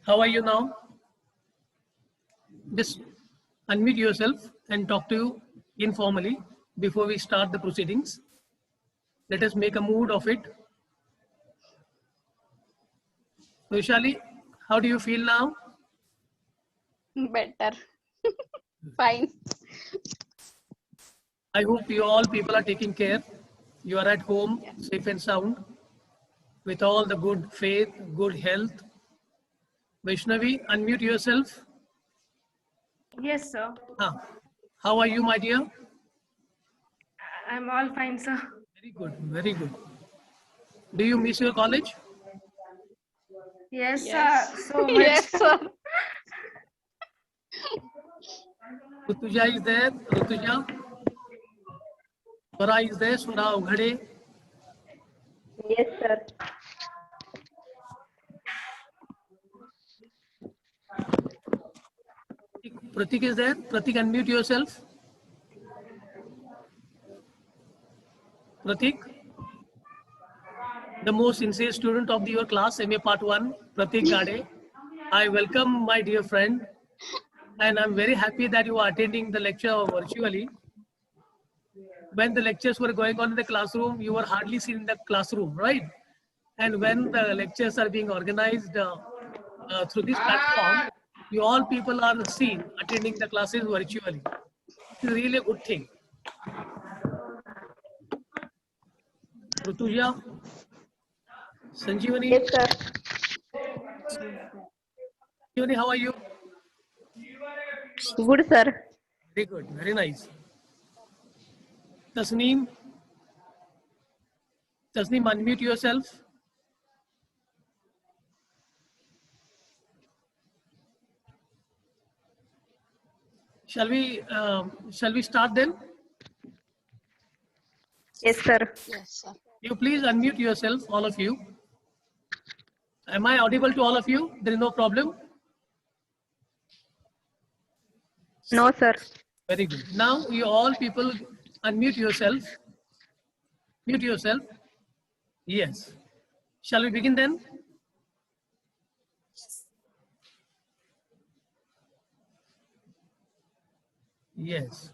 How are you now? Just unmute yourself and talk to you informally before we start the proceedings. Let us make a mood of it. Vaishali, how do you feel now? Better. Fine. I hope you all people are taking care. You are at home, safe and sound, with all the good faith, good health. Vaishnavi, unmute yourself. Yes, sir. How are you, my dear? I'm all fine, sir. Very good, very good. Do you miss your college? Yes, Yes. sir. So much. Yes, sir. Rutuja is there. Rutuja. Swara is there. Swara Ughade. Yes, sir. Pratik is there. Pratik, unmute yourself. Pratik, the most sincere student of your class, MA Part 1, Pratik Gade. I welcome my dear friend, and I'm very happy that you are attending the lecture virtually. When the lectures were going on in the classroom, you were hardly seen in the classroom, right? And when the lectures are being organized through this platform, you all people are seen attending the classes virtually. It's really a good thing. Rutuja, Sanjeevani, Yes, sir. Sanjeevani, how are you? Good, sir. Very good, very nice. Tasneem, unmute yourself. Shall we start then? Yes, sir. Yes, sir. You please unmute yourself, all of you. Am I audible to all of you? There is no problem. No, sir. Very good. Now you all people unmute yourself. Mute yourself. Yes. Shall we begin then? Yes.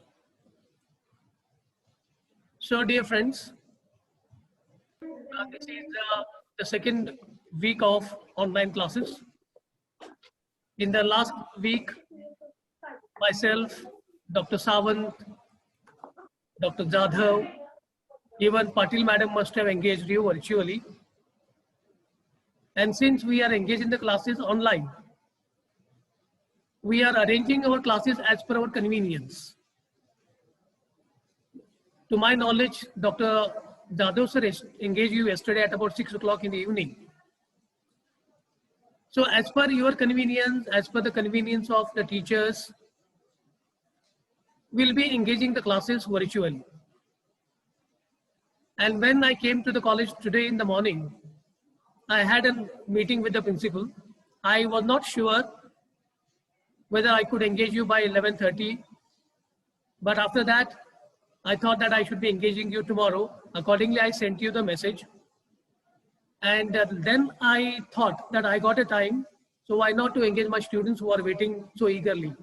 So, dear friends, this is the second week of online classes. In the last week, myself, Dr. Sawant, Dr. Jadhav, even Patil madam must have engaged you virtually. And since we are engaged in the classes online, we are arranging our classes as per our convenience. To my knowledge, Dr. Jadhav sir engaged you yesterday at about 6 o'clock in the evening. So as per your convenience, as per the convenience of the teachers, we'll be engaging the classes virtually. And when I came to the college today in the morning, I had a meeting with the principal. I was not sure whether I could engage you by 11:30, but after that, I thought that I should be engaging you tomorrow. Accordingly, I sent you the message. And then I thought that I got a time, so why not to engage my students who are waiting so eagerly.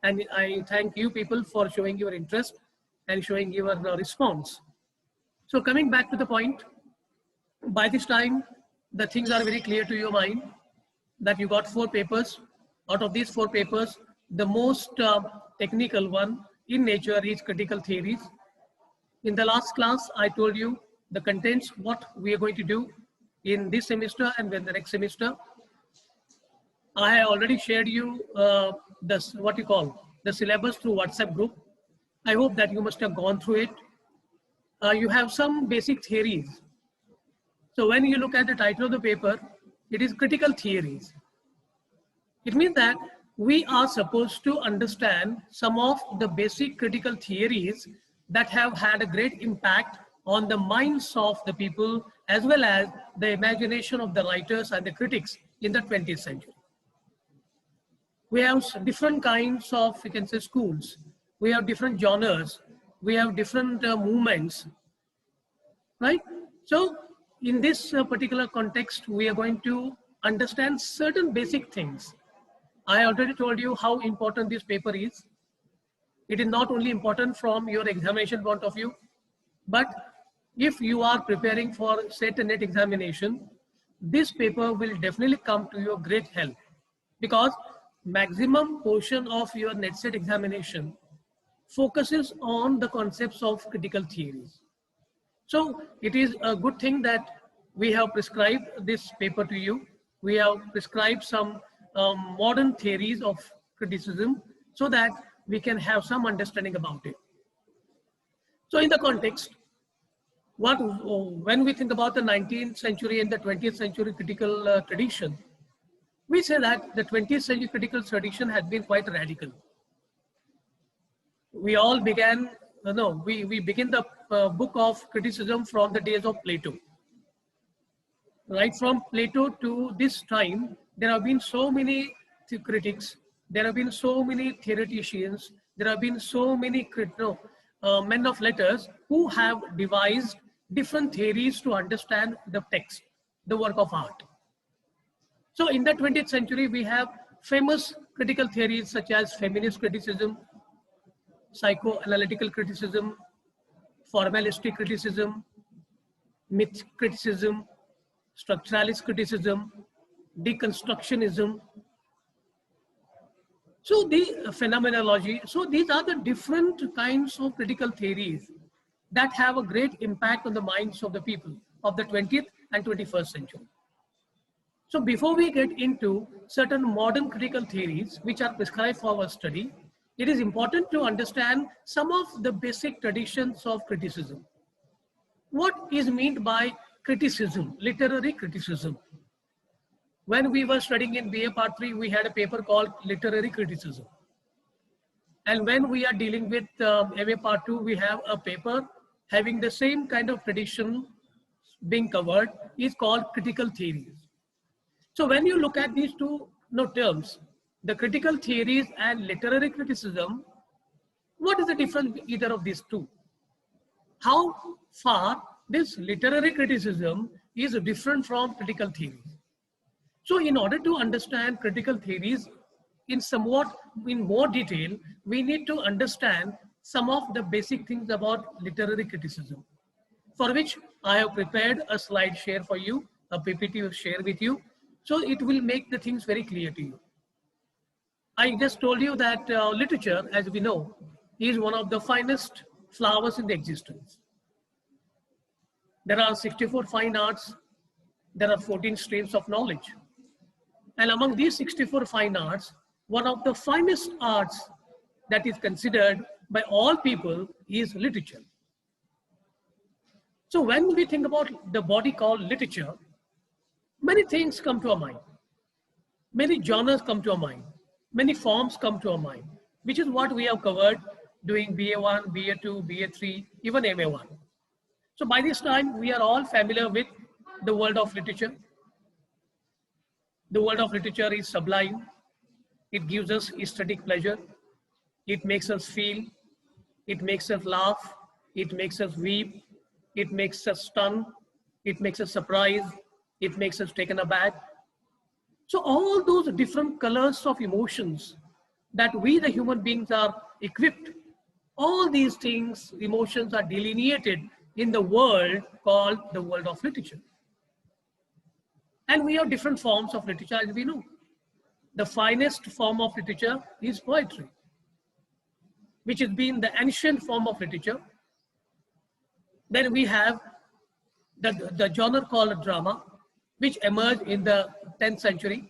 And I thank you people for showing your interest and showing your response. So coming back to the point, by this time, the things are very clear to your mind that you got 4 papers. Out of these 4 papers, the most technical one in nature is critical theories. In the last class, I told you the contents, what we are going to do in this semester and then the next semester. I have already shared you the syllabus through WhatsApp group. I hope that you must have gone through it. You have some basic theories. So when you look at the title of the paper, it is critical theories. It means that we are supposed to understand some of the basic critical theories that have had a great impact on the minds of the people as well as the imagination of the writers and the critics in the 20th century. We have different kinds of, you can say, schools. We have different genres. We have different movements, right? So in this particular context, we are going to understand certain basic things. I already told you how important this paper is. It is not only important from your examination point of view, but if you are preparing for SET and NET examination, this paper will definitely come to your great help, because maximum portion of your NET SET examination focuses on the concepts of critical theories. So it is a good thing that we have prescribed this paper to you. We have prescribed some modern theories of criticism so that we can have some understanding about it. So in the context, when we think about the 19th century and the 20th century critical tradition, we say that the 20th century critical tradition has been quite radical. We all began, we begin the book of criticism from the days of Plato. Right from Plato to this time, there have been so many critics, there have been so many theoreticians, there have been so many men of letters who have devised different theories to understand the text, the work of art. So in the 20th century, we have famous critical theories such as feminist criticism, psychoanalytical criticism, formalistic criticism, myth criticism, structuralist criticism, deconstructionism. So the phenomenology, so these are the different kinds of critical theories that have a great impact on the minds of the people of the 20th and 21st century. So before we get into certain modern critical theories which are prescribed for our study, it is important to understand some of the basic traditions of criticism. What is meant by criticism, literary criticism? When we were studying in BA Part 3, we had a paper called Literary Criticism. And when we are dealing with MA Part 2, we have a paper having the same kind of tradition being covered, is called critical theories. So when you look at these two terms, the critical theories and literary criticism, what is the difference between either of these two? How far this literary criticism is different from critical theories? So in order to understand critical theories in more detail, we need to understand some of the basic things about literary criticism, for which I have prepared a slide share for you, a PPT to share with you. So it will make the things very clear to you. I just told you that literature, as we know, is one of the finest flowers in the existence. There are 64 fine arts. There are 14 streams of knowledge. And among these 64 fine arts, one of the finest arts that is considered by all people is literature. So when we think about the body called literature, many things come to our mind. Many genres come to our mind. Many forms come to our mind, which is what we have covered doing BA1, BA2, BA3, even MA1. So by this time, we are all familiar with the world of literature. The world of literature is sublime. It gives us aesthetic pleasure. It makes us feel. It makes us laugh. It makes us weep. It makes us stun. It makes us surprised. It makes us taken aback. So all those different colors of emotions that we, the human beings, are equipped, all these things, emotions are delineated in the world called the world of literature. And we have different forms of literature, as we know. The finest form of literature is poetry, which has been the ancient form of literature. Then we have the genre called drama, which emerged in the 10th century.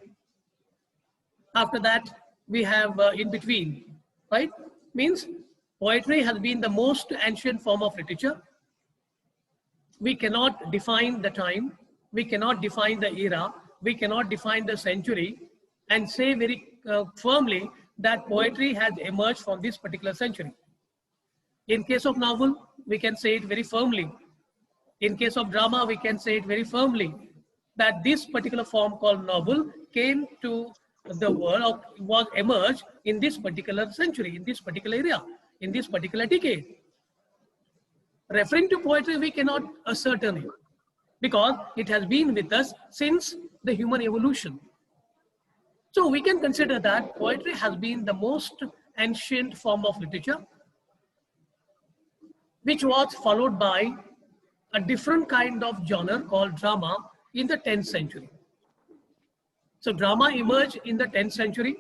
After that, we have in between, right? Means poetry has been the most ancient form of literature. We cannot define the time. We cannot define the era. We cannot define the century and say very firmly that poetry has emerged from this particular century. In case of novel, we can say it very firmly. In case of drama, we can say it very firmly that this particular form called novel came to the world or was emerged in this particular century, in this particular area, in this particular decade. Referring to poetry, we cannot ascertain it. because it has been with us since the human evolution. So we can consider that poetry has been the most ancient form of literature, which was followed by a different kind of genre called drama in the 10th century. So drama emerged in the 10th century.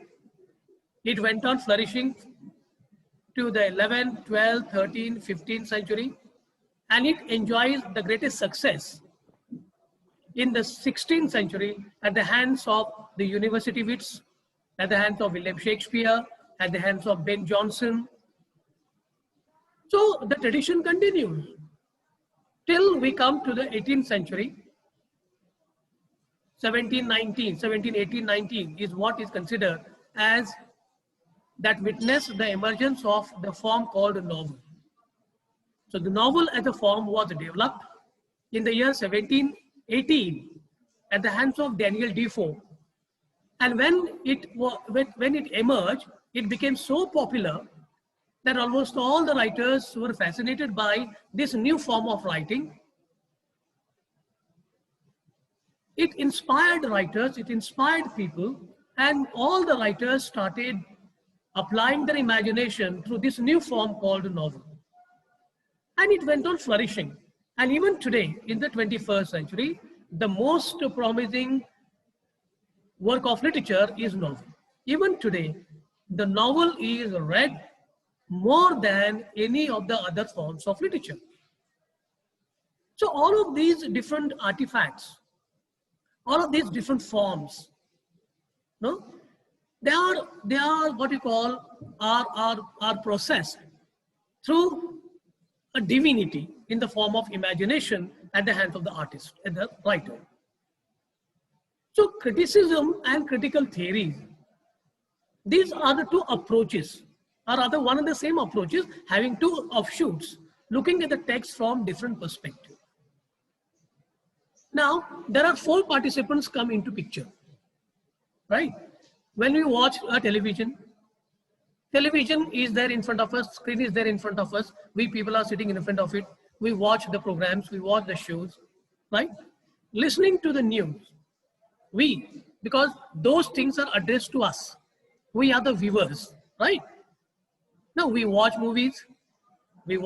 It went on flourishing to the 11th, 12th, 13th, 15th century, and it enjoys the greatest success in the 16th century at the hands of the university wits, at the hands of William Shakespeare, at the hands of Ben Jonson. So the tradition continues till we come to the 18th century. 1718, 19 is what is considered as that witnessed the emergence of the form called a novel. So the novel as a form was developed in the year 1718 at the hands of Daniel Defoe. And when it emerged, it became so popular that almost all the writers were fascinated by this new form of writing. It inspired writers, it inspired people, and all the writers started applying their imagination through this new form called a novel. And it went on flourishing. And even today, in the 21st century, the most promising work of literature is novel. Even today, the novel is read more than any of the other forms of literature. So all of these different artifacts, all of these different forms, no, they are what you call are processed through a divinity in the form of imagination at the hands of the artist and the writer. So criticism and critical theories, these are the two approaches, or rather one and the same approaches having two offshoots, looking at the text from different perspectives. Now, there are four participants come into picture, right? When we watch a television is there in front of us, screen is there in front of us, we people are sitting in front of it, we watch the programs, we watch the shows, right? Listening to the news, because those things are addressed to us, we are the viewers, right? Now we watch movies, we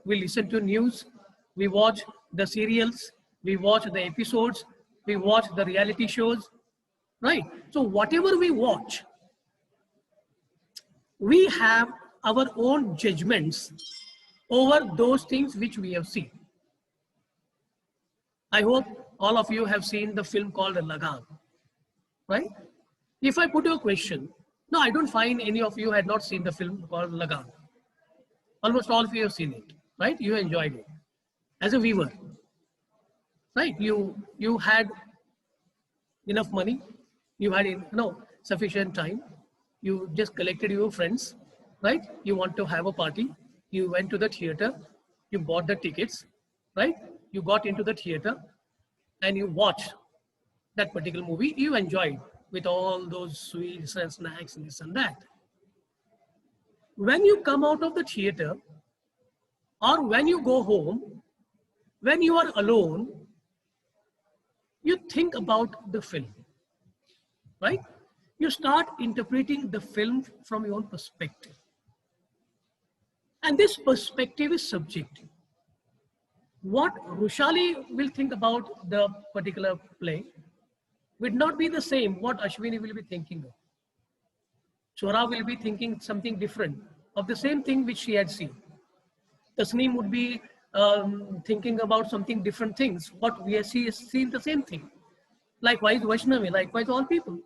listen to news, we watch the serials, we watch the episodes, we watch the reality shows, right? So whatever we watch, we have our own judgments over those things which we have seen. I hope all of you have seen the film called Lagan, right? If I put you a question, no, I don't find any of you had not seen the film called Lagan. Almost all of you have seen it, right? You enjoyed it as a viewer, right? You had enough money, you had sufficient time, you just collected your friends, right? You want to have a party, you went to the theater, you bought the tickets, right? You got into the theater and you watched that particular movie, you enjoyed with all those sweets and snacks and this and that. When you come out of the theater or when you go home, when you are alone, you think about the film, right? You start interpreting the film from your own perspective. And this perspective is subjective. What Rushali will think about the particular play would not be the same what Ashwini will be thinking of. Chora will be thinking something different of the same thing which she had seen. Tasneem would be thinking about something different things. What we have seen the same thing. Likewise Vaishnavi, likewise all people.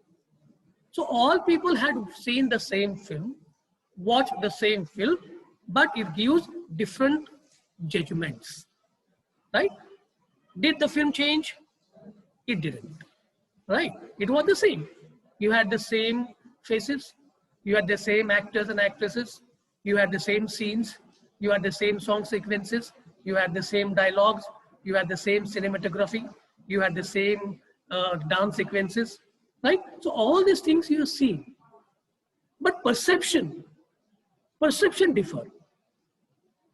So all people had seen the same film, watched the same film, but it gives different judgments, right? Did the film change? It didn't, right? It was the same. You had the same faces, you had the same actors and actresses, you had the same scenes, you had the same song sequences, you had the same dialogues, you had the same cinematography, you had the same dance sequences, right? So all these things you see, but perception differ.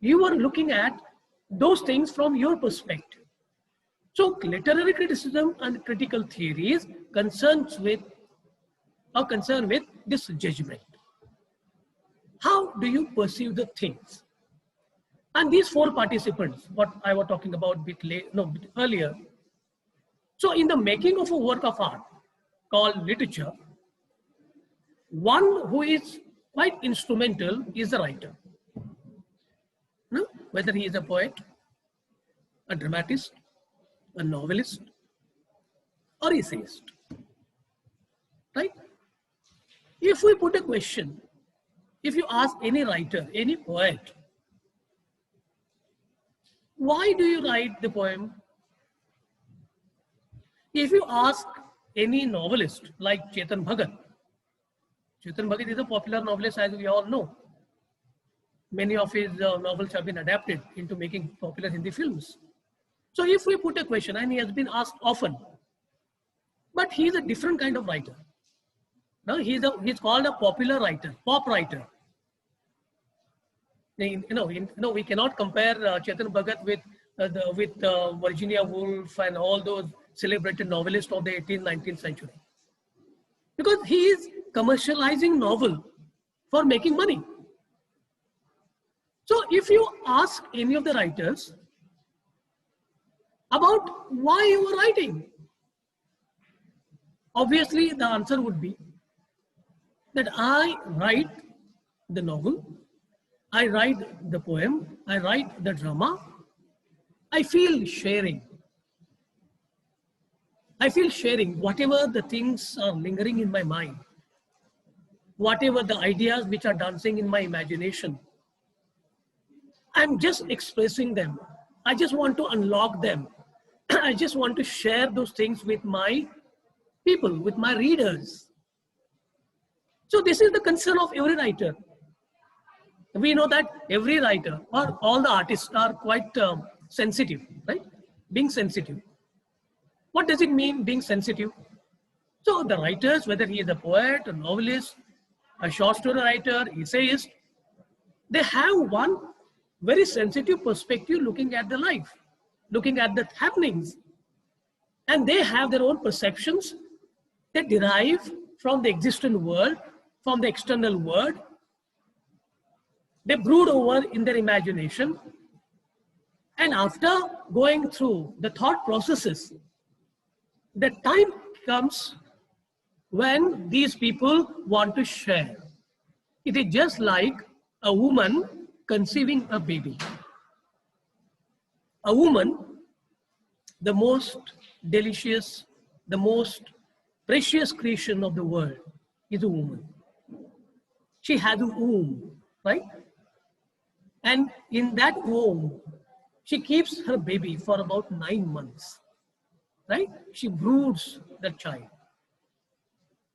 You are looking at those things from your perspective. So literary criticism and critical theories concerned with this judgment. How do you perceive the things? And these four participants, what I was talking about bit earlier. So in the making of a work of art called literature, one who is quite instrumental is the writer. No? Whether he is a poet, a dramatist, a novelist, or essayist. Right? If we put a question, if you ask any writer, any poet, why do you write the poem? If you ask any novelist like Chetan Bhagat is a popular novelist, as we all know. Many of his novels have been adapted into making popular Hindi films. So if we put a question, and he has been asked often, but he is a different kind of writer. Now he's called a popular writer, pop writer. We cannot compare Chetan Bhagat with Virginia Woolf and all those celebrated novelists of the 18th, 19th century. Because he is commercializing novel for making money. So if you ask any of the writers about why you are writing, obviously the answer would be that I write the novel, I write the poem, I write the drama, I feel sharing. I feel sharing whatever the things are lingering in my mind, whatever the ideas which are dancing in my imagination. I'm just expressing them. I just want to unlock them. I just want to share those things with my people, with my readers. So this is the concern of every writer. We know that every writer or all the artists are quite sensitive, right? Being sensitive. What does it mean, being sensitive? So the writers, whether he is a poet, a novelist, a short story writer, essayist, they have one very sensitive perspective looking at the life, looking at the happenings. And they have their own perceptions that derive from the existent world, from the external world. They brood over in their imagination. And after going through the thought processes, the time comes when these people want to share. It is just like a woman conceiving a baby. A woman, the most delicious, the most precious creation of the world is a woman. She has a womb, right? And in that womb, she keeps her baby for about 9 months. Right? She broods the child.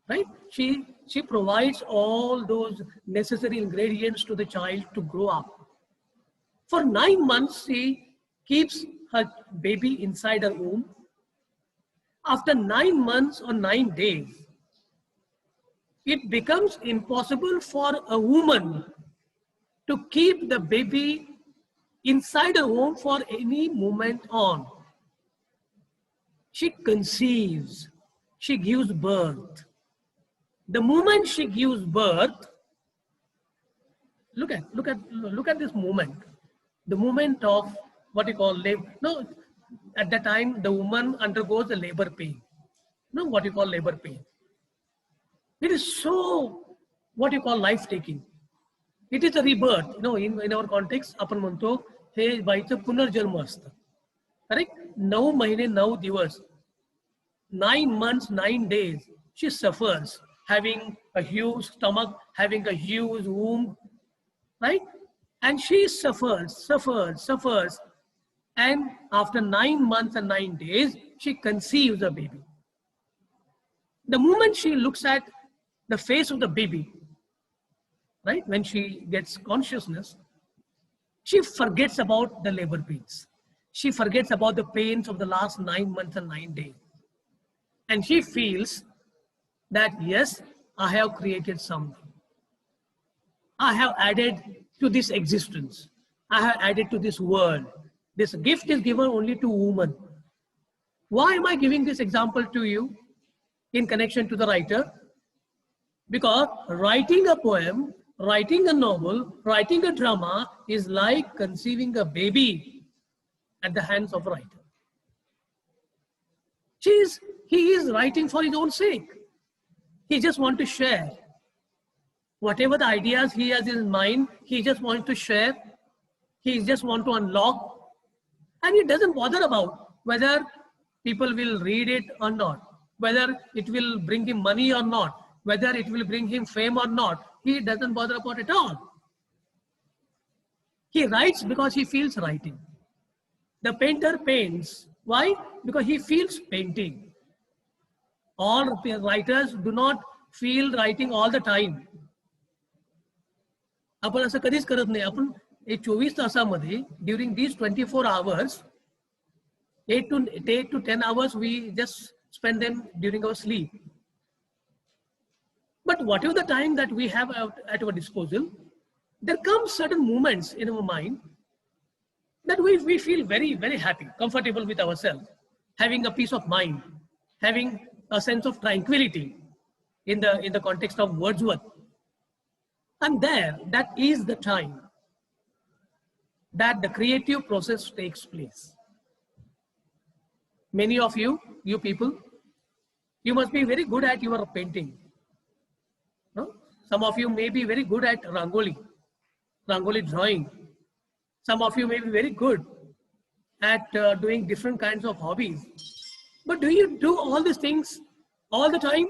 Right? She provides all those necessary ingredients to the child to grow up. For 9 months, she keeps her baby inside her womb. After 9 months or 9 days, it becomes impossible for a woman to keep the baby inside her womb for any moment on. She conceives, she gives birth. The moment she gives birth, look at this moment. The moment of what you call labor. No, at that time the woman undergoes a labor pain. No, what you call labor pain. It is so what you call life-taking. It is a rebirth. In our context, आपण म्हणतो हे बाईचं पुनर्जन्म असतं. Correct? 9 महिने 9 दिवस, 9 months, 9 days, she suffers, having a huge stomach, having a huge womb, right? And she suffers. And after 9 months and 9 days, she conceives a baby. The moment she looks at the face of the baby, right, when she gets consciousness, she forgets about the labor pains. She forgets about the pains of the last 9 months and 9 days. And she feels that, yes, I have created something. I have added to this existence. I have added to this world. This gift is given only to women. Why am I giving this example to you in connection to the writer? Because writing a poem, writing a novel, writing a drama is like conceiving a baby at the hands of a writer. He is writing for his own sake. He just wants to share. Whatever the ideas he has in his mind, he just wants to share. He just wants to unlock. And he doesn't bother about whether people will read it or not, whether it will bring him money or not, whether it will bring him fame or not. He doesn't bother about it at all. He writes because he feels writing. The painter paints. Why? Because he feels painting. All writers do not feel writing all the time. आपण असं कधीच करत नाही. आपण 24 तासामध्ये during these 24 hours, 8 to 10 hours we just spend them during our sleep. But whatever the time that we have at our disposal, there comes certain moments in our mind that we feel very, very happy, comfortable with ourselves, having a peace of mind, having a sense of tranquility in the context of Wordsworth. And that is the time that the creative process takes place. Many of you people, you must be very good at your painting. No? Some of you may be very good at Rangoli drawing. Some of you may be very good at doing different kinds of hobbies. But do you do all these things all the time?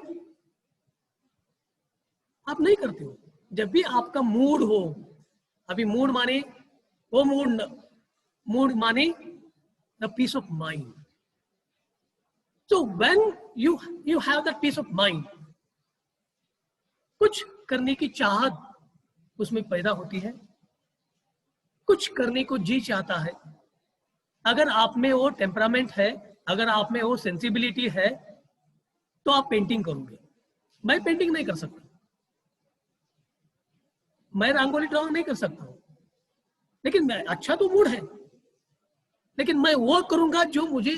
आप नहीं करते हो. जब भी आपका mood हो, अभी mood माने वो मूड माने the peace of mind. So when you have that peace of mind, कुछ करने की चाहत उसमें पैदा होती है, कुछ करने को जी चाहता है. अगर आप में वो टेम्परामेंट है, अगर आप में वो सेंसिबिलिटी है, तो आप पेंटिंग करोगे. मैं पेंटिंग नहीं कर सकता, मैं रंगोली ड्राइंग नहीं कर सकता हूं, लेकिन मैं अच्छा तो मूड है, लेकिन मैं वो करूंगा जो मुझे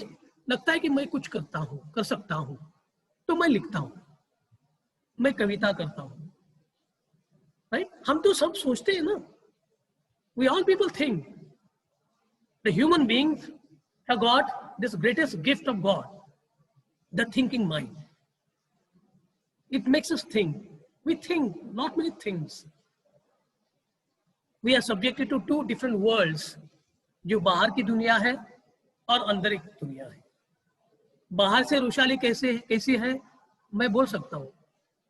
लगता है कि मैं कुछ कर सकता हूं. तो मैं लिखता हूं, मैं कविता करता हूं. राइट? हम तो सब सोचते हैं ना. We all people think the human beings have got this greatest gift of God, the thinking mind. It makes us think. We think not many things. We are subjected to two different worlds, जो बाहर की दुनिया है और अंदर की दुनिया है. बाहर से रुशाली कैसी है मैं बोल सकता हूँ,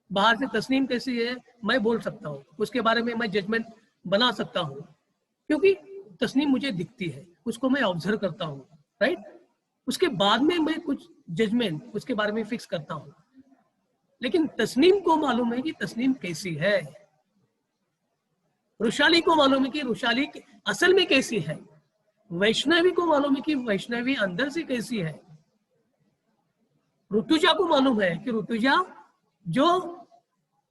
बाहर से तस्नीम कैसी है मैं बोल सकता हूँ, उसके बारे में मैं जजमेंट बना सकता हूँ, क्योंकि तस्नीम मुझे दिखती है, उसको मैं ऑब्जर्व करता हूँ. राइट? उसके बाद में मैं कुछ जजमेंट उसके बारे में फिक्स करता हूँ. लेकिन तस्नीम को मालूम है कि तस्नीम कैसी है, रुशाली को मालूम है कि रुशाली असल में कैसी है, वैष्णवी को मालूम है कि वैष्णवी अंदर से कैसी है, ऋतुजा को मालूम है कि ऋतुजा जो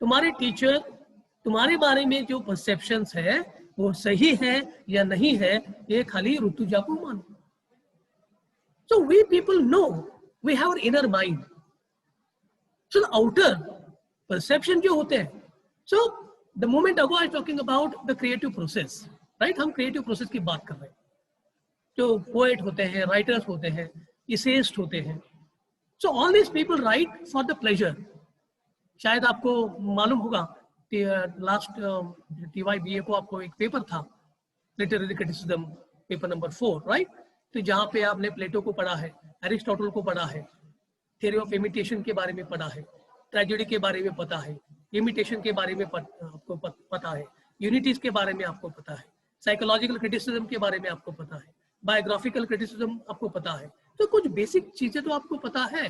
तुम्हारे टीचर तुम्हारे बारे में जो परसेप्शंस है वो सही है या नहीं है, ये खाली ऋतुजा को मालूम. So we people know, we have our inner mind. So the outer perception जो होते हैं. So the moment ago I was talking about the creative process, right? हम creative process की बात कर रहे हैं. जो पोएट होते हैं, राइटर्स होते हैं, इसेस्ट होते हैं. So all these people write for the pleasure. शायद आपको मालूम होगा लास्ट TYBA को आपको एक पेपर था, literary criticism paper number 4, right? तो जहाँ पे आपने प्लेटो को पढ़ा है, एरिस्टोटल को पढ़ा है, थ्योरी ऑफ इमिटेशन के बारे में पढ़ा है, ट्रेजेडी के बारे में पता है, इमिटेशन के बारे में आपको पता है, यूनिटीज के बारे में आपको पता है, साइकोलॉजिकल क्रिटिसिज्म के बारे में आपको पता है, बायोग्राफिकल क्रिटिसिज्म आपको पता है. तो कुछ बेसिक चीजें तो आपको पता है,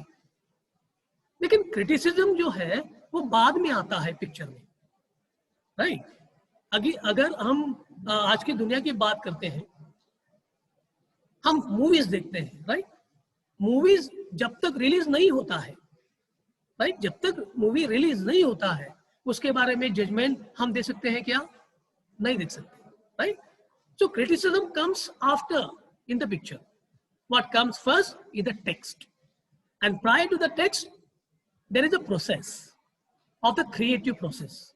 लेकिन क्रिटिसिज्म जो है वो बाद में आता है पिक्चर में. राइट? अगर हम आज की दुनिया की बात करते हैं, हम मूवीज देखते हैं. राइट? मूवीज जब तक रिलीज नहीं होता है, राइट, जब तक मूवी रिलीज नहीं होता है उसके बारे में जजमेंट हम दे सकते हैं क्या? नहीं दे सकते. Right? So criticism comes after in the picture. What comes first is the text. And prior to the text, there is a process of the creative process.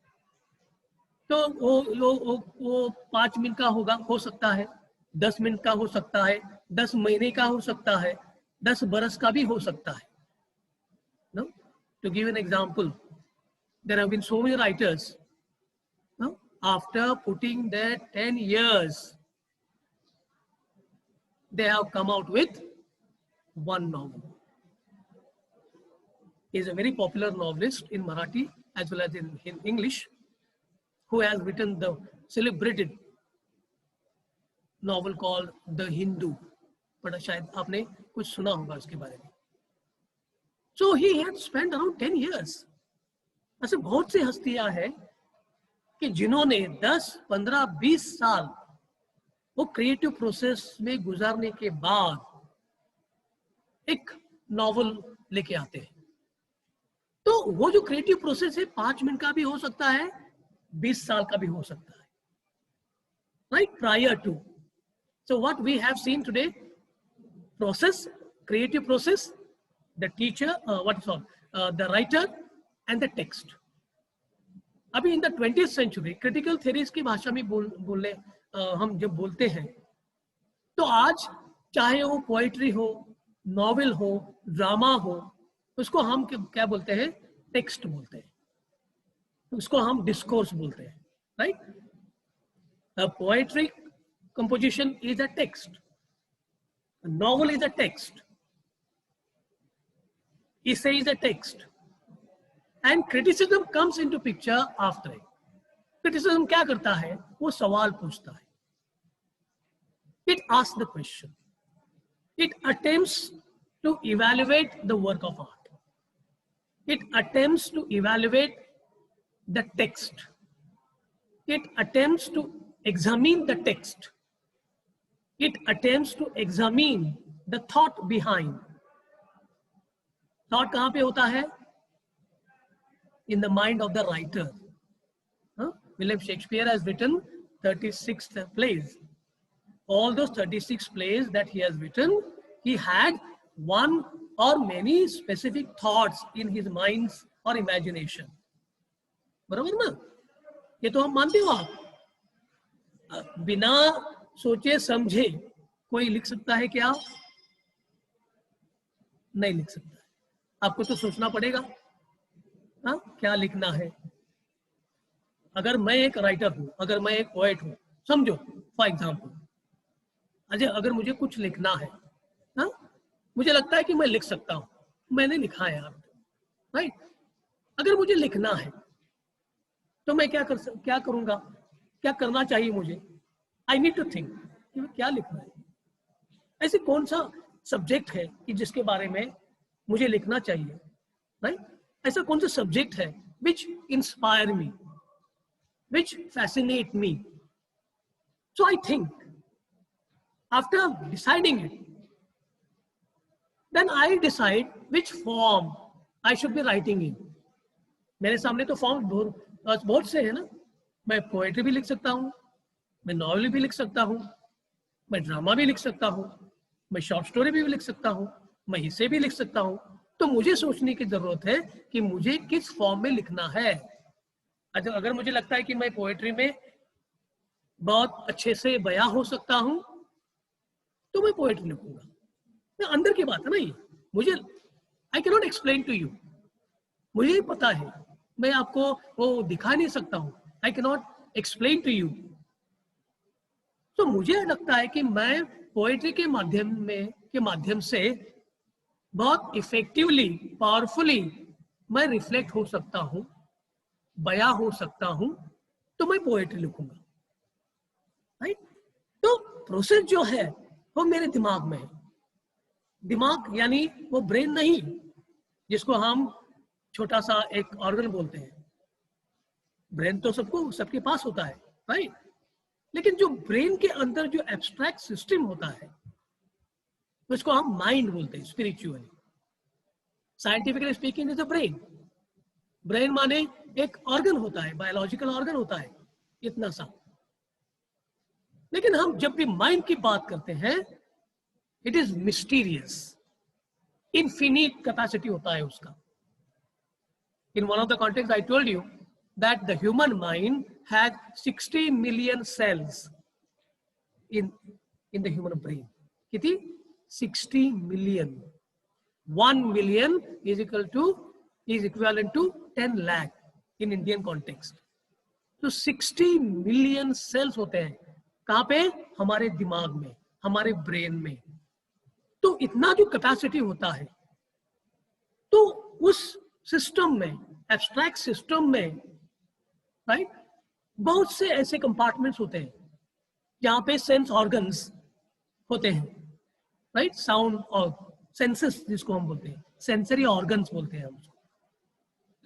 तो वो 5 मिनट का होगा, हो सकता है 10 मिनट का हो सकता है, 10 महीने का हो सकता है, 10 बरस का भी हो सकता है. No? To give an example, there have been so many writers, no? After putting their 10 years, they have come out with one novel. He is a very popular novelist in Marathi as well as in English, who has written the celebrated novel called The Hindu. but शायद आपने कुछ सुना होगा उसके बारे में. So he had spent around 10 years. ऐसे बहुत सी हस्तियां हैं कि जिन्होंने 10, 15, 20 साल वो क्रिएटिव प्रोसेस में गुजारने के बाद एक नॉवल लेके आते हैं. तो वो जो क्रिएटिव प्रोसेस है 5 मिनट का भी हो सकता है, 20 साल का भी हो सकता है. Right? Prior to. So what we have seen today, process, creative process, the teacher, the writer and the text. अभी in the 20th century, critical theories की भाषा में बोलने हम जब बोलते हैं, तो आज चाहे वो पोएट्री हो, नॉवेल हो, ड्रामा हो, उसको हम क्या बोलते हैं? टेक्स्ट बोलते हैं. उसको हम डिस्कोर्स बोलते हैं. Right? A poetry composition is a text. A novel is a text. Essay is a text. And criticism comes into picture after it. Criticism क्या करता है? वो सवाल पूछता है. It asks the question. It attempts to evaluate the work of art. It attempts to evaluate the text. It attempts to examine the text. It attempts to examine the thought behind. Thought कहाँ पे होता है? In the mind of the writer. William Shakespeare has written 36 plays. All those 36 plays that he has written, he had one or many specific thoughts in his mind or imagination. बराबर ना? ये तो हम मानते हो. आप बिना सोचे समझे कोई लिख सकता है क्या? नहीं लिख सकता. आपको तो सोचना पड़ेगा. हाँ, क्या लिखना है. अगर मैं एक राइटर हूं, अगर मैं एक पोएट हूं, समझो फॉर एग्जाम्पल, अजय अगर मुझे कुछ लिखना है, हाँ, मुझे लगता है कि मैं लिख सकता हूं, मैंने लिखा है यार. राइट? अगर मुझे लिखना है तो मैं क्या करूंगा? क्या करना चाहिए मुझे? आई नीड टू थिंक कि क्या लिखना है. ऐसे कौन सा सब्जेक्ट है कि जिसके बारे में मुझे लिखना चाहिए? राइट? ऐसा कौन सा सब्जेक्ट है which inspire me, which fascinate me? So I think after deciding it, then I decide which form I should be writing in. मेरे सामने तो फॉर्म बहुत से है ना. मैं पोएट्री भी लिख सकता हूँ, मैं नॉवेल भी लिख सकता हूँ, मैं ड्रामा भी लिख सकता हूँ, मैं शॉर्ट स्टोरी भी लिख सकता हूँ, मैं हिस्से भी लिख सकता हूँ. तो मुझे सोचने की जरूरत है कि मुझे किस फॉर्म में लिखना है. अगर मुझे लगता है कि मैं पोएट्री में बहुत अच्छे से बयां हो सकता हूं तो मैं पोएट्री लिखूंगा. ये अंदर की बात है ना. ये मुझे I can not explain to you. मुझे ही पता है, मैं आपको वो दिखा नहीं सकता हूं. I can not explain to you. तो मुझे लगता है कि मैं पोएट्री के माध्यम से बहुत इफेक्टिवली, पावरफुली मैं रिफ्लेक्ट हो सकता हूं, बयां हो सकता हूं, तो मैं पोएट्री लिखूंगा. राइट? तो प्रोसेस जो है वो मेरे दिमाग में है. दिमाग यानी वो ब्रेन नहीं, जिसको हम छोटा सा एक ऑर्गन बोलते हैं. ब्रेन तो सबके पास होता है. राइट? लेकिन जो ब्रेन के अंदर जो एब्स्ट्रैक्ट सिस्टम होता है उसको हम माइंड बोलते हैं. Spiritually, scientifically speaking is the brain. Brain माने एक ऑर्गन होता है, बायोलॉजिकल ऑर्गन होता है, इतना सा. लेकिन हम जब भी माइंड की बात करते हैं, it is mysterious, infinite capacity होता है उसका. In one of the contexts, I told you that the human mind had 60 million cells in the human brain. कितनी? 60 million. 1 million is equivalent to 10 lakh in Indian context. तो 60 million cells होते हैं. कहाँ पे? हमारे दिमाग में, हमारे ब्रेन में. तो इतना जो कैपेसिटी होता है, तो उस सिस्टम में, एब्स्ट्रैक्ट सिस्टम में, राइट, बहुत से ऐसे कंपार्टमेंट्स होते हैं जहाँ पे सेंस ऑर्गन्स होते हैं, राइट, साउंड और सेंसेस जिसको हम बोलते हैं, सेंसरी ऑर्गन्स बोलते हैं हम उसको.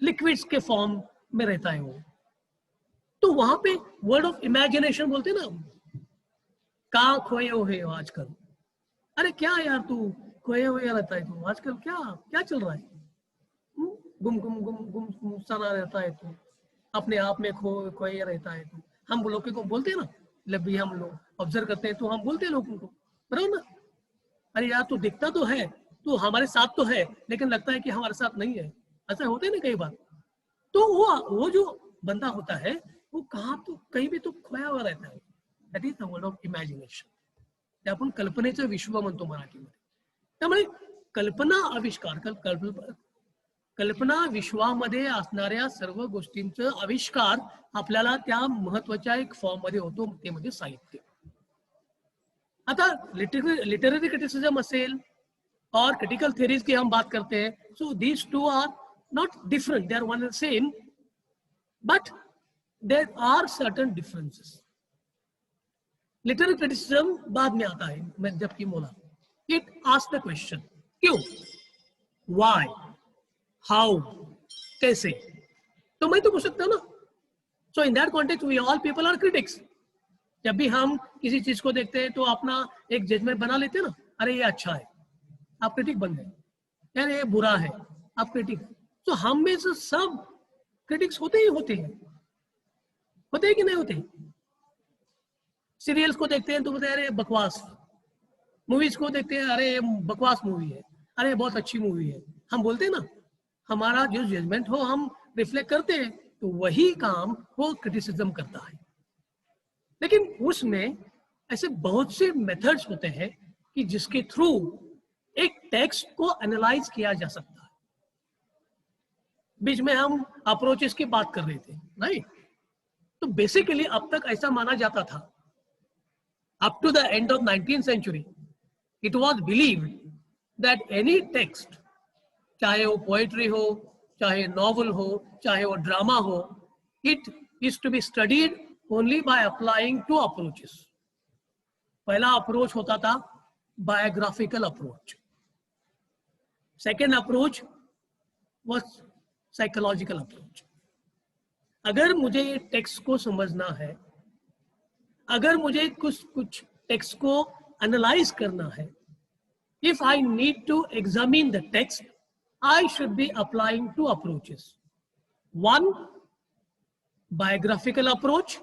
लिक्विड्स के फॉर्म में रहता है वो. तो वहां पे वर्ड ऑफ इमेजिनेशन बोलते हैं ना. कहाँ खोए हुए हो आजकल? अरे क्या यार तू खोए हुए रहता है, तू आजकल क्या क्या चल रहा है? गुम गुम गुम गुम गुम सना रहता है तू, अपने आप में खोए रहता है तू. हम लोग को बोलते हैं ना, जब भी हम लोग ऑब्जर्व करते हैं तो हम बोलते हैं लोगों को, बराबर ना, अरे यार तू दिखता तो है, तू हमारे साथ तो है, लेकिन लगता है कि हमारे साथ नहीं है. ऐसा होता है ना कई बार. तो वो जो बंदा होता है वो कहाँ तो कहीं भी तो खोया हुआ रहता है. That is the world of imagination. ते आपण कल्पनेचं विश्व म्हणतो मराठीमध्ये. त्यामुळे कल्पना आविष्कार, कल्पना विश्वामध्ये असणाऱ्या सर्व गोष्टींचं आविष्कार आपल्याला त्या महत्वाच्या एक फॉर्म मध्ये होतो, ते म्हणजे साहित्य. आता लिटररी क्रिटिसिज्म असेल और क्रिटिकल थ्योरीज की हम बात करते हैं, so these two are not different, they are one and same, but there are certain differences. Literary criticism बाद में आता है, मैं जबकि बोला इट आस्क द क्वेश्चन क्यों, व्हाई, हाउ, कैसे. तो मैं तो पूछ सकता हूं ना. So in that context we all people are critics. जब भी हम किसी चीज को देखते हैं तो अपना एक जजमेंट बना लेते हैं ना, अरे ये अच्छा है, आप क्रिटिक बन गए, यार ये बुरा है, आप क्रिटिक. तो हम में से सब क्रिटिक्स होते ही होते हैं, होते हैं कि नहीं होते. सीरियल्स को देखते हैं तो बोलते हैं अरे बकवास, मूवीज को देखते हैं अरे बकवास मूवी है, अरे बहुत अच्छी मूवी है. हम बोलते हैं ना, हमारा जो जजमेंट हो हम रिफ्लेक्ट करते हैं, तो वही काम वो क्रिटिसिज्म करता है. लेकिन उसमें ऐसे बहुत से मेथड्स होते हैं कि जिसके थ्रू एक टेक्स्ट को एनालाइज किया जा सकता है. बीच में हम अप्रोचेस की बात कर रहे थे, राइट. तो बेसिकली अब तक ऐसा माना जाता था, up to the end of 19th century it was believed that any text, चाहे वो पोएट्री हो, चाहे नॉवल हो, चाहे वो ड्रामा हो, it is to be studied only by applying two approaches. पहला अप्रोच होता था biographical approach. Second approach was psychological approach. अगर मुझे टेक्स्ट को समझना है, अगर मुझे कुछ टेक्स्ट को एनालाइज करना है, if I need to examine the text, I should be applying two approaches. One, biographical approach.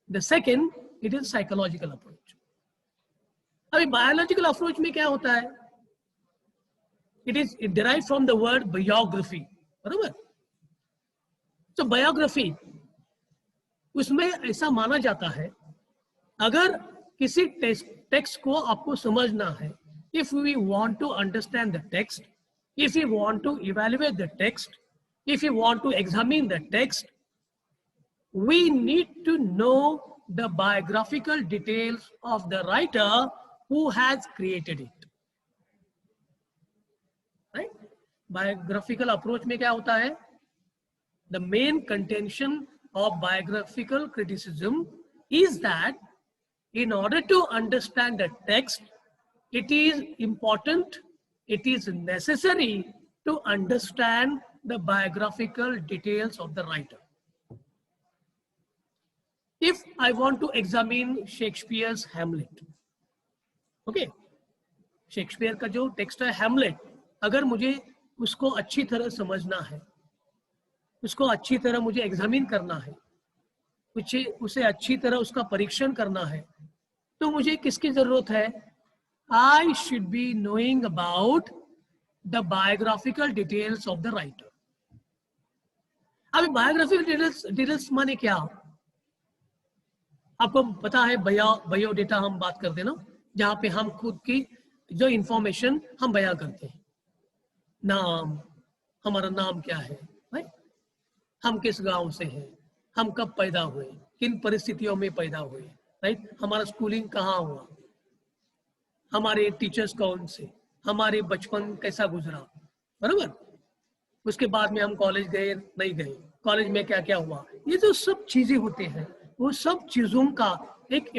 The second, it is psychological approach. अभी biological approach में क्या होता है? It derived from the word biography, बराबर? So biography, उसमें ऐसा माना जाता है, अगर किसी टेक्स्ट को आपको समझना है, if we want to understand the text, if we want to evaluate the text, if we want to examine the text, we need to know the biographical details of the writer who has created it. Right? Biographical approach में क्या होता है? The main contention of biographical criticism is that in order to understand the text, it is important, it is necessary to understand the biographical details of the writer. If I want to examine Shakespeare's Hamlet, okay, Shakespeare का जो text है Hamlet, अगर मुझे उसको अच्छी तरह समझना है, उसको अच्छी तरह मुझे एग्जामिन करना है, उसे अच्छी तरह उसका परीक्षण करना है, तो मुझे किसकी जरूरत है? I should be knowing about the biographical details of the writer. अभी बायोग्राफिकल डिटेल्स माने क्या? आपको पता है बायोडेटा हम बात करते हैं ना, जहाँ पे हम खुद की जो इंफॉर्मेशन हम बयां करते हैं। नाम, हमारा नाम क्या है, राइट? हम किस गांव से हैं, हम कब पैदा हुए, किन परिस्थितियों में पैदा हुए, राइट? हमारा स्कूलिंग कहाँ हुआ, हमारे टीचर्स कौन से, हमारे बचपन कैसा गुजरा, बराबर? उसके बाद में हम कॉलेज गए नहीं गए, कॉलेज में क्या क्या हुआ, ये जो सब चीजें होते हैं, वो सब चीजों का एक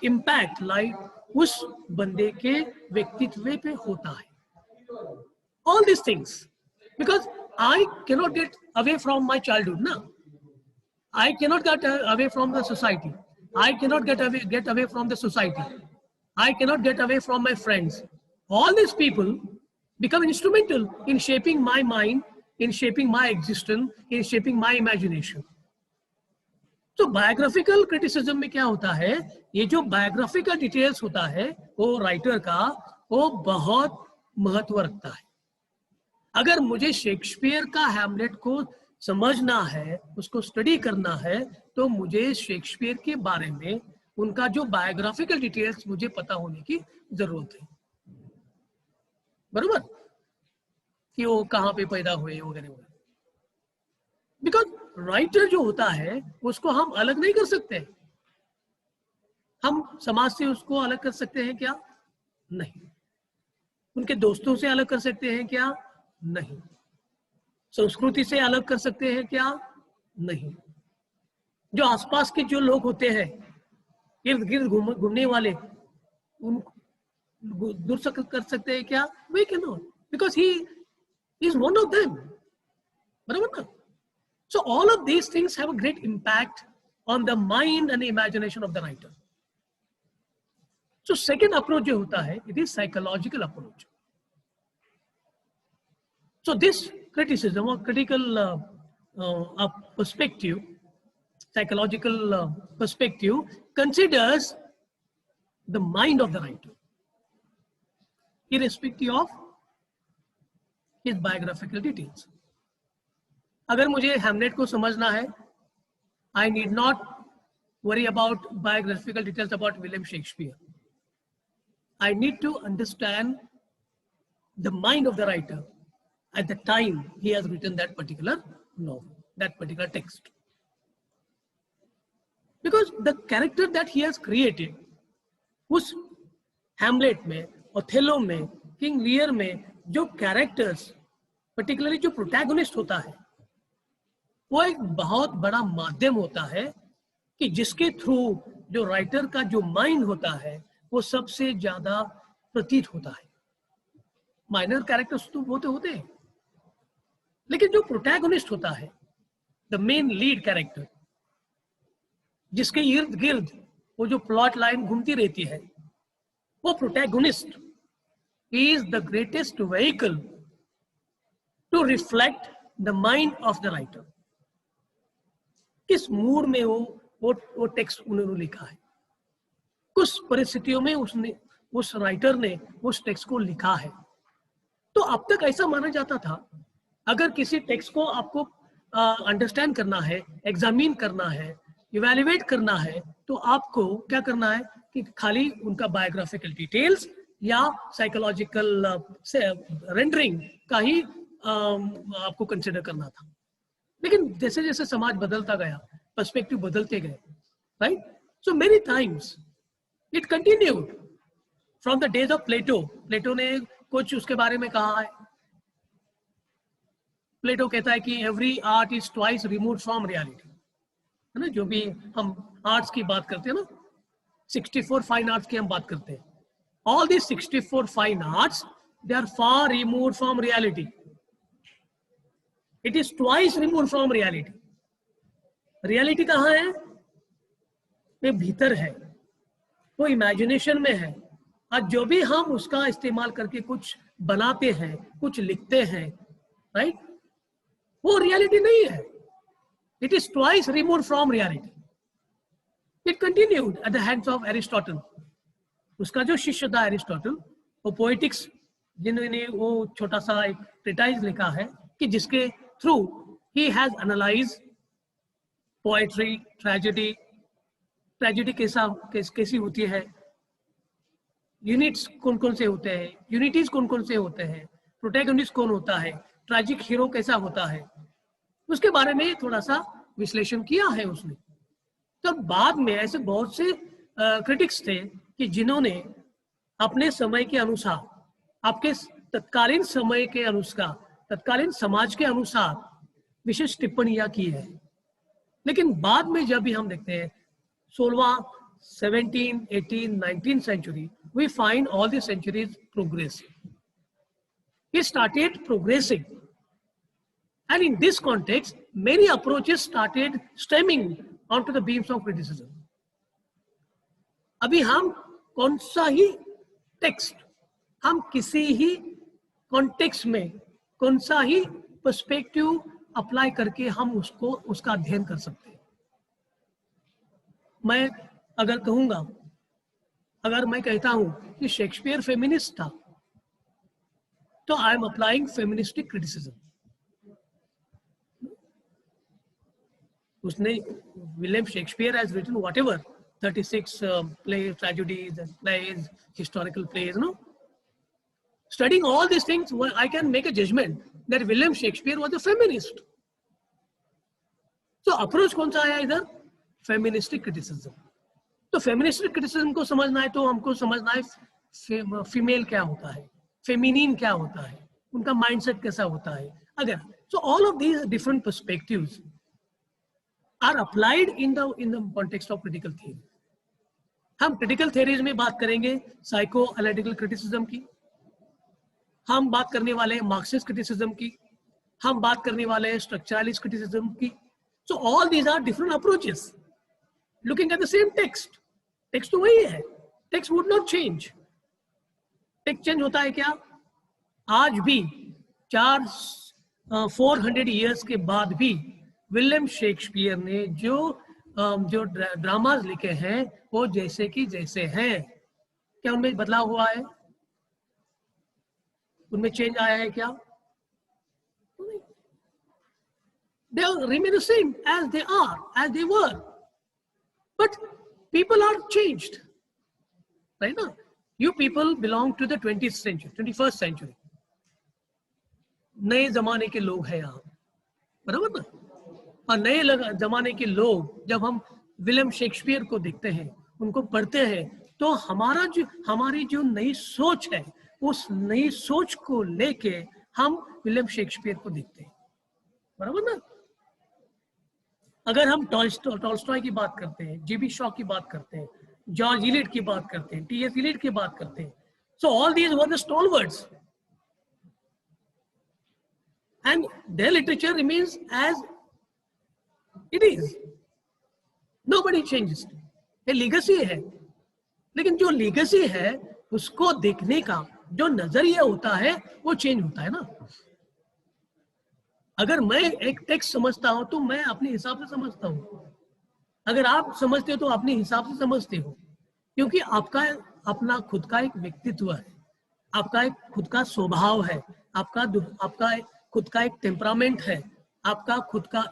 इम्पैक्ट लाइक उस बंदे के व्यक्तित्व पे होता है। All these things, because I cannot get away from my childhood, na? I cannot get away from the society. I cannot get away from the society. I cannot get away from my friends. All these people become instrumental in shaping my mind, in shaping my existence, in shaping my imagination. तो biographical criticism में क्या होता है, ये जो biographical details होता है वो राइटर का, वो बहुत महत्व रखता है। अगर मुझे शेक्सपियर का हैमलेट को समझना है, उसको स्टडी करना है, तो मुझे शेक्सपियर के बारे में उनका जो बायोग्राफिकल डिटेल्स मुझे पता होने की जरूरत है, बरोबर? कि वो कहाँ पे पैदा हुए वगैरह वगैरह। बिकॉज राइटर जो होता है उसको हम अलग नहीं कर सकते। हम समाज से उसको अलग कर सकते हैं क्या? नहीं। उनके दोस्तों से अलग कर सकते हैं क्या? नहीं। संस्कृति से अलग कर सकते हैं क्या? नहीं। जो आसपास के जो लोग होते हैं, इर्द गिर्द घूमने वाले, उन दूर से कर सकते हैं क्या? We can not, because he is one of them, बराबर ना? So all of these things have a great impact on the mind and the imagination of the writer. So second approach जो होता है, it is psychological approach. So this criticism or critical perspective, psychological perspective considers the mind of the writer, irrespective of his biographical details. अगर मुझे Hamlet को समझना है, I need not worry about biographical details about William Shakespeare. I need to understand the mind of the writer at the time he has written that particular novel, that particular text. Because the character that he has created, उस Hamlet में, Othello में, King Lear में जो characters, particularly जो protagonist होता है, वो एक बहुत बड़ा माध्यम होता है कि जिसके थ्रू जो राइटर का जो माइंड होता है वो सबसे ज्यादा प्रतीत होता है। माइनर कैरेक्टर्स तो बहुत होते हैं, लेकिन जो प्रोटैगोनिस्ट होता है, द मेन लीड कैरेक्टर, जिसके इर्द गिर्द वो जो प्लॉट लाइन घूमती रहती है, वो protagonist is the greatest vehicle to reflect the mind of the writer. किस मूड में वो टेक्स्ट उन्होंने लिखा है, कुछ परिस्थितियों में उसने, उस राइटर ने उस टेक्स्ट को लिखा है। तो अब तक ऐसा माना जाता था, अगर किसी टेक्स्ट को आपको अंडरस्टैंड करना है, एग्जामिन करना है, इवैल्यूएट करना है, तो आपको क्या करना है कि खाली उनका बायोग्राफिकल डिटेल्स या साइकोलॉजिकल रेंडरिंग का ही आपको कंसिडर करना था। लेकिन जैसे जैसे समाज बदलता गया, पर्सपेक्टिव बदलते गए, right? So many times it continued from the days of Plato. Plato ने कुछ उसके बारे में कहा है। प्लेटो कहता है कि every art is twice removed from reality, है ना? जो भी हम आर्ट्स की बात करते हैं ना, 64 फाइन आर्ट्स की हम बात करते हैं, all these 64 fine arts, they are far removed from reality. It is twice removed from reality. Reality कहाँ है? वो भीतर है, वो इमेजिनेशन में है। आज जो भी हम उसका इस्तेमाल करके कुछ बनाते हैं, कुछ लिखते हैं, राइट? वो रियलिटी नहीं है। It is twice removed from reality. It continued at the hands of Aristotle. उसका जो शिष्य था एरिस्टोटल, वो पोएटिक्स जिन्होंने वो छोटा सा एक ट्रिटाइज लिखा है कि जिसके through he has analyse poetry, tragedy, tragedy कैसी होती है, यूनिट्स कौन कौन से होते हैं, यूनिटीज कौन कौन से होते हैं, प्रोटैगनिस्ट कौन होता है, ट्रैजिक हीरो कैसा होता है, उसके बारे में थोड़ा सा विश्लेषण किया है उसने। तो बाद में ऐसे बहुत से क्रिटिक्स थे कि जिन्होंने अपने समय के अनुसार, आपके तत्कालीन समय के अनुसार, तत्कालीन समाज के अनुसार विशेष टिप्पणियां की है। लेकिन बाद में जब भी हम देखते हैं 16, 17, 18, 19th century, we find all the centuries progressing. He started progressing. And in this context, many approaches started stemming onto the beams of criticism. अभी हम कौन सा ही टेक्स्ट, हम किसी ही कॉन्टेक्स्ट में कौन सा ही पर्सपेक्टिव अप्लाई करके हम उसको उसका अध्ययन कर सकते हैं। मैं अगर कहूंगा, अगर मैं कहता हूं कि शेक्सपियर फेमिनिस्ट था, तो I am applying feministic criticism. उसने, William Shakespeare has written whatever 36 plays, tragedies and plays, historical plays, no? Studying all these things, I can make a judgment that William Shakespeare was a feminist. So approach कौन सा आया इधर? Feministic criticism. तो feministic criticism को समझना है तो हमको समझना है फीमेल क्या होता है, फेमिनिन क्या होता है, उनका माइंडसेट कैसा होता है। अगर so all of these different perspectives are applied in the context of critical theory. हम क्रिटिकल थ्योरीज में बात करेंगे साइको एनालिटिकल क्रिटिसिज्म की, हम बात करने वाले हैं मार्क्सिस्ट क्रिटिसिज्म की, हम बात करने वाले हैं स्ट्रक्चरलिस्ट क्रिटिसिज्म की। So all these are different approaches looking at the same text. Text तो वही है, text would not change. Text change होता है क्या? आज भी 400 ईयर्स के बाद भी विलियम शेक्सपियर ने जो ड्रामाज लिखे हैं वो जैसे कि जैसे हैं। क्या उनमें बदलाव हुआ है? उनमें चेंज आया है क्या? They remain the same as they are, as they were. But people are changed. Right now, you people belong to the 20th century, 21st century. नए जमाने के लोग हैं यहाँ, बराबर ना? और नए जमाने के लोग जब हम विलियम शेक्सपियर को देखते हैं, उनको पढ़ते हैं, तो हमारी जो नई सोच है, उस नई सोच को लेके हम विलियम शेक्सपियर को देखते हैं, बराबर ना? अगर हम टॉल्स्टॉय की बात करते हैं, जीबी शॉ की बात करते हैं, जॉर्ज इलियट की बात करते हैं, टीएस इलियट की बात करते हैं, so all these were the stalwarts and their literature remains as it is. Nobody changes. ये legacy है, लेकिन जो legacy है उसको देखने का जो नजरिया होता है वो चेंज होता है ना। अगर मैं एक टेक्स्ट समझता हूं तो मैं अपने हिसाब से समझता हूं, अगर आप समझते हो तो अपने हिसाब से समझते हो, क्योंकि आपका अपना खुद का एक व्यक्तित्व है, आपका एक खुद का स्वभाव है, आपका एक खुद का एक टेम्परामेंट है, आपका खुद का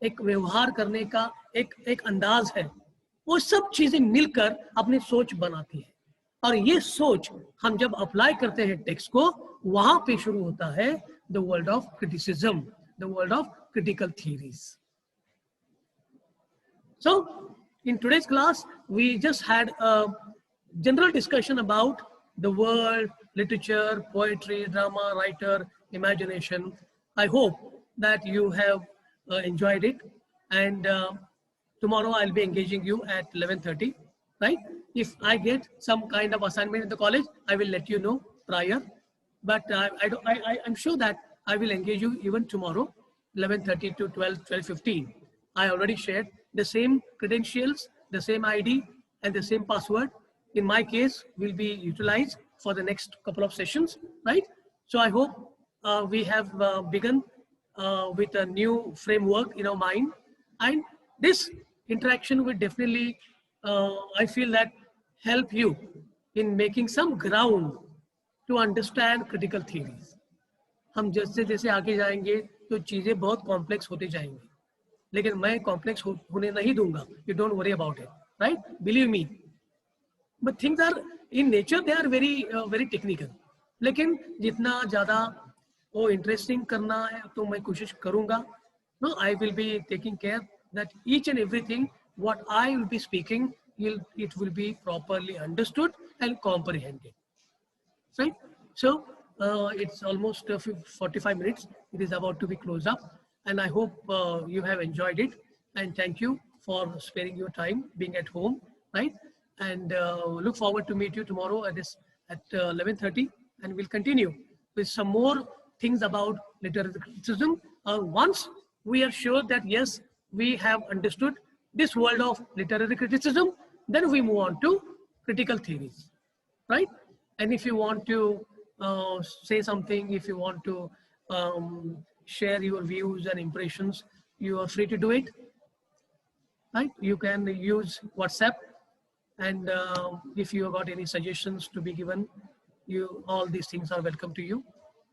एक व्यवहार करने का एक अंदाज है। वो सब चीजें मिलकर अपनी सोच बनाती है, और ये सोच हम जब अप्लाई करते हैं टेक्स्ट को, वहां पे शुरू होता है the world of criticism, the world of critical theories. So in today's class, we just had a general discussion about the world, literature, poetry, drama, writer, imagination. I hope that you have enjoyed it, and tomorrow I'll be engaging you at 11:30, right? If I get some kind of assignment in the college, I will let you know prior. But I'm sure that I will engage you even tomorrow, 11:30 to 12:15. I already shared the same credentials, the same ID, and the same password. In my case, will be utilized for the next couple of sessions, right? So I hope we have begun with a new framework in our mind, and this interaction will definitely, I feel that, help you in making some ground to understand critical theories. हम जैसे जैसे आगे जाएंगे तो चीजें बहुत complex होते जाएंगे, लेकिन मैं कॉम्प्लेक्स होने नहीं दूंगा. You don't worry about it, right? Believe me. But things are in nature, they are very technical. लेकिन जितना ज़्यादा वो इंटरेस्टिंग करना है तो मैं कोशिश करूँगा. No, I will be taking care that each and everything what I will be speaking, it will be properly understood and comprehended. Right? So it's almost 45 minutes. It is about to be closed up, and I hope you have enjoyed it. And thank you for sparing your time, being at home, right? And look forward to meet you tomorrow at 11:30, and we'll continue with some more things about literary criticism. Once we are sure that yes, we have understood this world of literary criticism, then we move on to critical theories, right? And if you want to say something, if you want to share your views and impressions, you are free to do it, right? You can use WhatsApp, and if you have got any suggestions to be given, all these things are welcome to you,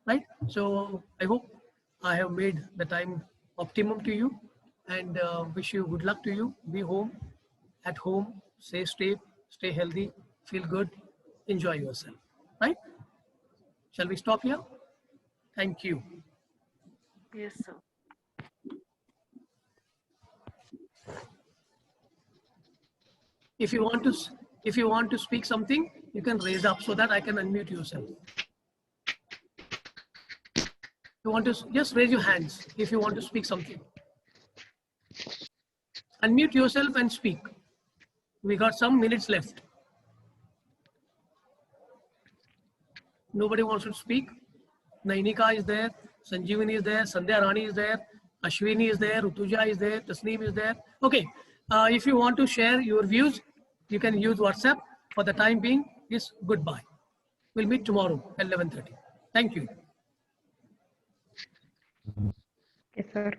right? So I hope I have made the time optimum to you, and wish you good luck to you. Be at home, stay safe, stay healthy, feel good, enjoy yourself, right? Shall we stop here? Thank you. Yes, sir. If you want to speak something, you can raise up so that I can unmute yourself. You want to just raise your hands if you want to speak something. Unmute yourself and speak. We got some minutes left. Nobody wants to speak. Nainika is there, Sanjeevani is there, Sandhya Rani is there, Ashwini is there, Rutuja is there, Tasneem is there. Okay, if you want to share your views, you can use WhatsApp. For the time being, yes, goodbye. We'll meet tomorrow at 11:30. Thank you. Yes, sir.